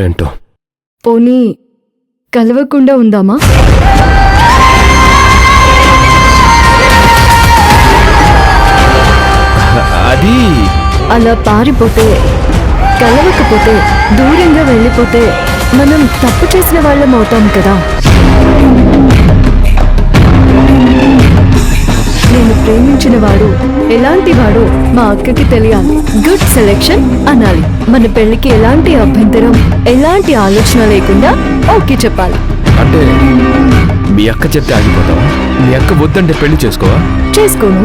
ఏంటో పోనీ కలవకుండా ఉందామా? అది అలా పారిపోతే, కలవకపోతే, దూరంగా వెళ్ళిపోతే మనం తప్పు చేసిన వాళ్ళం అవుతాం కదా. నేను ప్రేమించిన వాడు ఎలాంటి వాడో మా అక్కకి తెలియాలి. గుడ్ సెలెక్షన్ అనాలి. మన పెళ్లికి ఎలాంటి అభ్యంతరం, ఎలాంటి ఆలోచన లేకుండా ఓకే చెప్పాలి. అంటే మీ అక్క చెప్తే ఆగిపోతావా? మీ అక్క వద్దంటే పెళ్లి చేసుకోవా? చేసుకోను.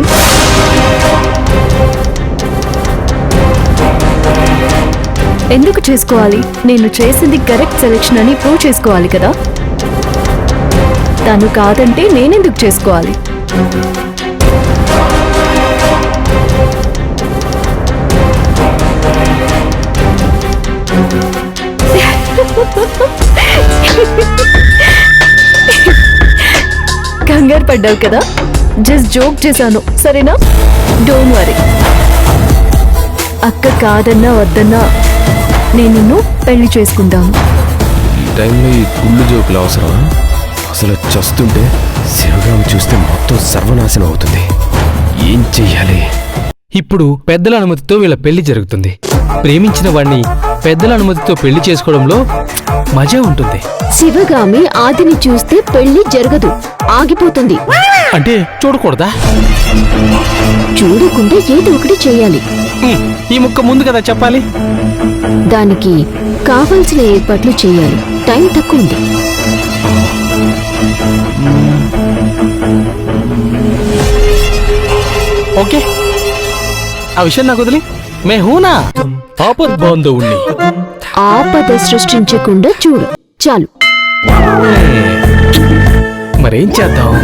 ఎందుకు చేసుకోవాలి? నేను చేసింది కరెక్ట్ సెలెక్షన్ అని ప్రూవ్ చేసుకోవాలి కదా. తను కాదంటే నేనెందుకు చేసుకోవాలి? కంగారు పడ్డావు కదా, జస్ట్ జోక్ చేశాను సరేనా? Don't worry. అక్క కాదన్నా వద్దన్నా నేను నిన్ను పెళ్లి చేసుకుంటాను. ఈ టైంలో ఈ కుళ్ళు జోకులు అవసరమా? అసలు చస్తుంటే శివగామి చూస్తే మొత్తం సర్వనాశనం అవుతుంది. ఏం చెయ్యాలి? ఇప్పుడు పెద్దల అనుమతితో వీళ్ళ పెళ్లి జరుగుతుంది. ప్రేమించిన వాణ్ణి పెద్దల అనుమతితో పెళ్లి చేసుకోవడంలో మజా ఉంటుంది. శివగామి ఆదిని చూస్తే పెళ్లి జరగదు, ఆగిపోతుంది. అంటే చూడకూడదా? చూడకుండా ఏదో ఒకటి చేయాలి. ఈ ముక్క ముందు కదా చెప్పాలి. దానికి కావలసిన ఏర్పాట్లు చేయాలి. టైం తక్కువ ఉంది. ఓకే, ఆ విషయం నాకు వదిలి. మే హూనా ఆపద్ బాంధవుణ్ణి. ఆపద సృష్టించకుండా చూడు చాలు. మరేం చేద్దాం?